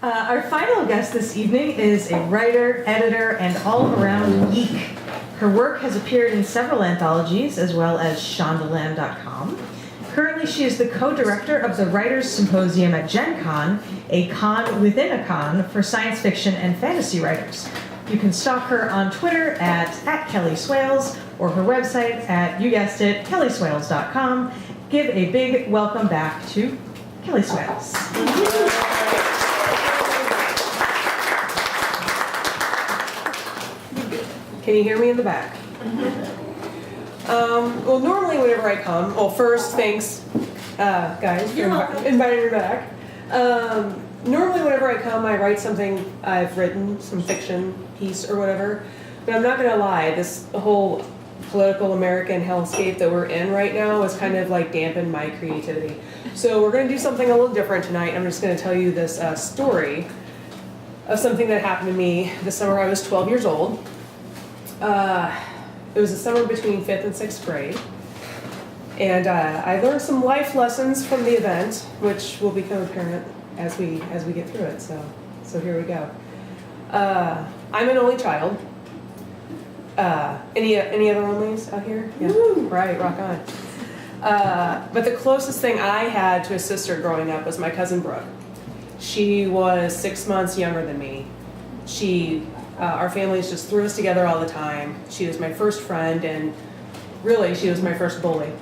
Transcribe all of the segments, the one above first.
Our final guest this evening is a writer, editor, and all-around geek. Her work has appeared in several anthologies, as well as Shondaland.com. Currently, she is the co-director of the Writers' Symposium at Gen Con, a con within a con for science fiction and fantasy writers. You can stalk her on Twitter at Kelly Swails, or her website at, you guessed it, kellyswails.com. Give a big welcome back to Kelly Swails. Can you hear me in the back? Well, normally whenever I come, well, first, thanks, guys, for inviting me back. Normally whenever I come, I write something I've written, some fiction piece or whatever. But I'm not going to lie, this whole political American hellscape that we're in right now has kind of like dampened my creativity. So we're going to do something a little different tonight. I'm just going to tell you this story of something that happened to me the summer I was 12 years old. It was a summer between 5th and 6th grade, and I learned some life lessons from the event, which will become apparent as we get through it. So here we go. I'm an only child. Any other onlys out here? Yeah. Woo! Right, rock on. But the closest thing I had to a sister growing up was my cousin Brooke. She was 6 months younger than me. Our families just threw us together all the time. She was my first friend, and really, she was my first bully.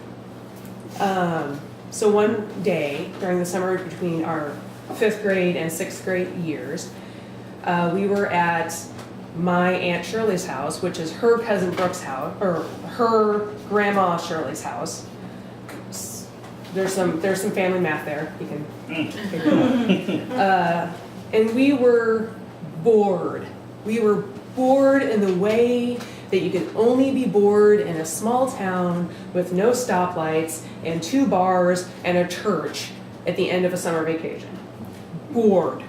So one day, during the summer between our 5th grade and 6th grade years, we were at my Aunt Shirley's house, which is her cousin Brooke's house, or her grandma Shirley's house. There's some family math there. You can figure it out. And we were bored. We were bored in the way that you can only be bored in a small town with no stoplights and 2 bars and a church at the end of a summer vacation. Bored.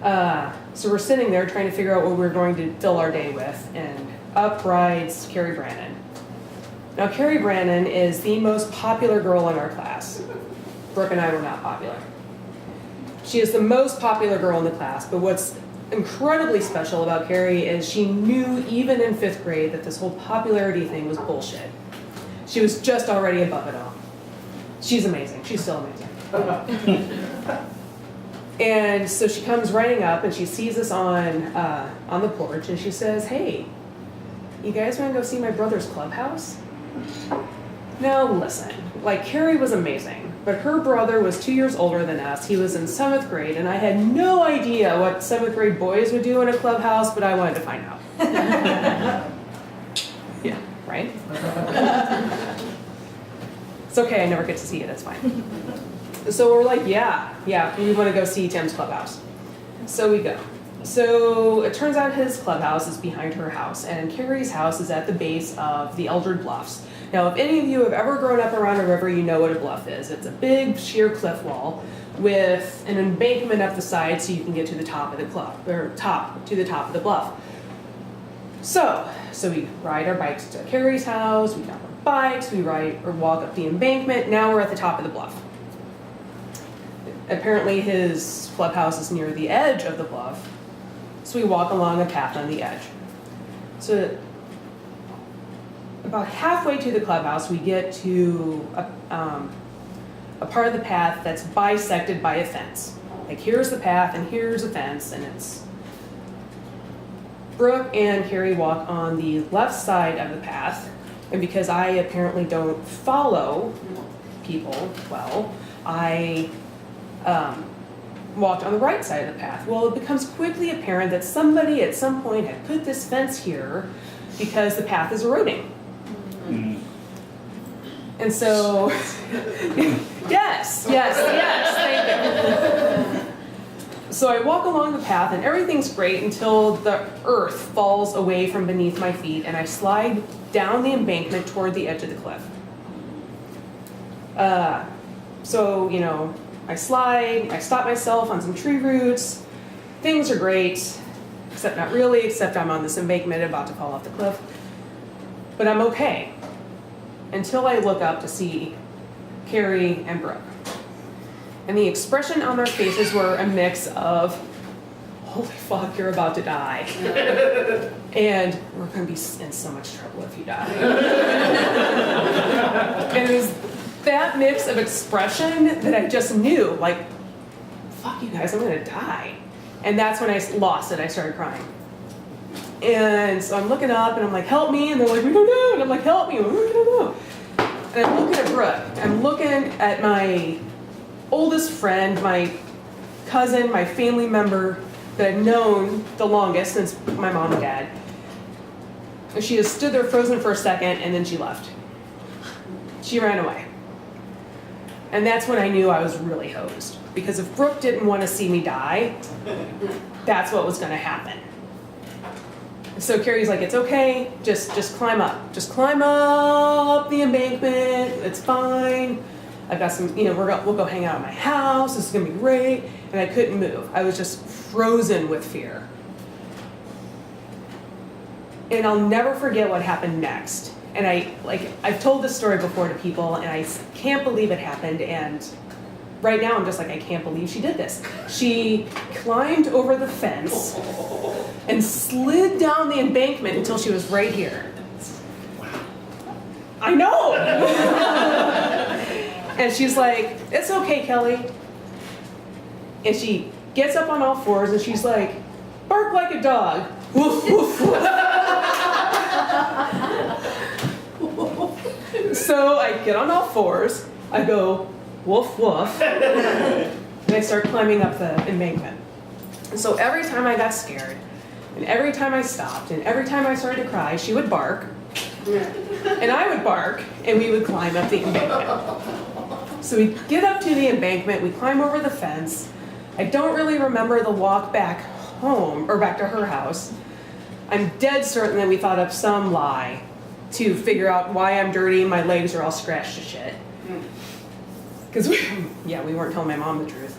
So we're sitting there trying to figure out what we're going to fill our day with, and up rides Carrie Brannon. Now, Carrie Brannon is the most popular girl in our class. Brooke and I were not popular. She is the most popular girl in the class, but what's incredibly special about Carrie is she knew even in 5th grade that this whole popularity thing was bullshit. She was just already above it all. She's amazing. She's still amazing. And so she comes running up and she sees us on the porch and she says, "Hey, you guys want to go see my brother's clubhouse?" Now listen, like Carrie was amazing, but her brother was 2 years older than us. He was in 7th grade, and I had no idea what 7th grade boys would do in a clubhouse, but I wanted to find out. Yeah, right? It's okay, I never get to see it, it's fine. So we're like, yeah, we want to go see Tim's clubhouse. So we go. So it turns out his clubhouse is behind her house, and Carrie's house is at the base of the Eldred Bluffs. Now, if any of you have ever grown up around a river, you know what a bluff is. It's a big sheer cliff wall with an embankment up the side so you can get to the top of the cliff, or to the top of the bluff. So we ride our bikes to Carrie's house, we jump our bikes, we ride or walk up the embankment. Now we're at the top of the bluff. Apparently his clubhouse is near the edge of the bluff, so we walk along a path on the edge. So about halfway to the clubhouse, we get to a part of the path that's bisected by a fence. Like here's the path and here's a fence, and it's Brooke and Carrie walk on the left side of the path, and because I apparently don't follow people well, I walked on the right side of the path. Well, it becomes quickly apparent that somebody at some point had put this fence here because the path is eroding. And so, yes, thank you. So I walk along the path and everything's great until the earth falls away from beneath my feet and I slide down the embankment toward the edge of the cliff. So, I slide, I stop myself on some tree roots, things are great, except not really, except I'm on this embankment about to fall off the cliff. But I'm okay, until I look up to see Carrie and Brooke. And the expression on their faces were a mix of, holy fuck, you're about to die. And we're going to be in so much trouble if you die. And it was that mix of expression that I just knew, like, fuck you guys, I'm going to die. And that's when I lost it. I started crying. And so I'm looking up and I'm like, help me. And they're like, we don't know. And I'm like, help me. We don't know. And I'm looking at Brooke. I'm looking at my oldest friend, my cousin, my family member that I've known the longest since my mom and dad. And she just stood there frozen for a second and then she left. She ran away. And that's when I knew I was really hosed. Because if Brooke didn't want to see me die, that's what was going to happen. So Carrie's like, it's okay, just climb up. Just climb up the embankment, it's fine. I've got some, we'll go hang out at my house, this is gonna be great. And I couldn't move. I was just frozen with fear. And I'll never forget what happened next. And I've told this story before to people and I can't believe it happened, and right now I'm just like, I can't believe she did this. She climbed over the fence and slid down the embankment until she was right here. I know! And she's like, it's okay, Kelly. And she gets up on all fours and she's like, bark like a dog. Woof, woof, woof. So I get on all fours, I go, woof, woof, and I start climbing up the embankment. And so every time I got scared, and every time I stopped, and every time I started to cry, she would bark, and I would bark, and we would climb up the embankment. So we get up to the embankment, we climb over the fence. I don't really remember the walk back home, or back to her house. I'm dead certain that we thought up some lie to figure out why I'm dirty and my legs are all scratched to shit. Because we weren't telling my mom the truth.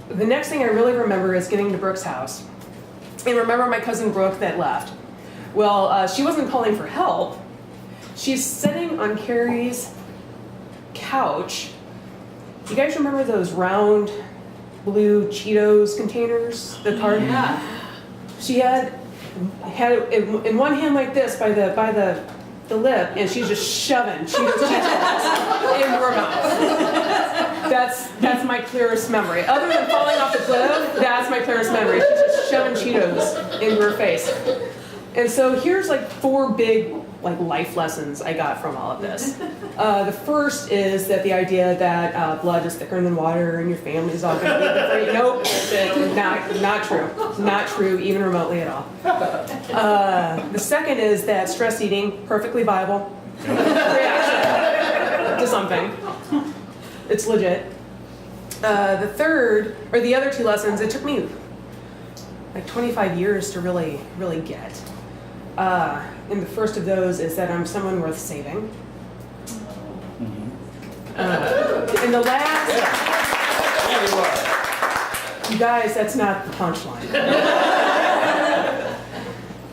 The next thing I really remember is getting to Brooke's house. And remember my cousin Brooke that left. Well, she wasn't calling for help. She's sitting on Carrie's couch. Do you guys remember those round blue Cheetos containers? The card? Yeah. She had it in one hand like this by the lip, and she's just shoving Cheetos in her mouth. That's my clearest memory. Other than falling off the cliff, that's my clearest memory. She's just shoving Cheetos in her face. And so here's like 4 big life lessons I got from all of this. The first is that the idea that blood is thicker than water and your family's all going to be good for you. Nope, not true. Not true, even remotely at all. The second is that stress eating, perfectly viable reaction to something. It's legit. The third, or the other 2 lessons, it took me like 25 years to really get. And the first of those is that I'm someone worth saving. And the last, you guys, that's not the punchline.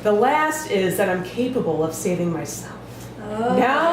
The last is that I'm capable of saving myself. Now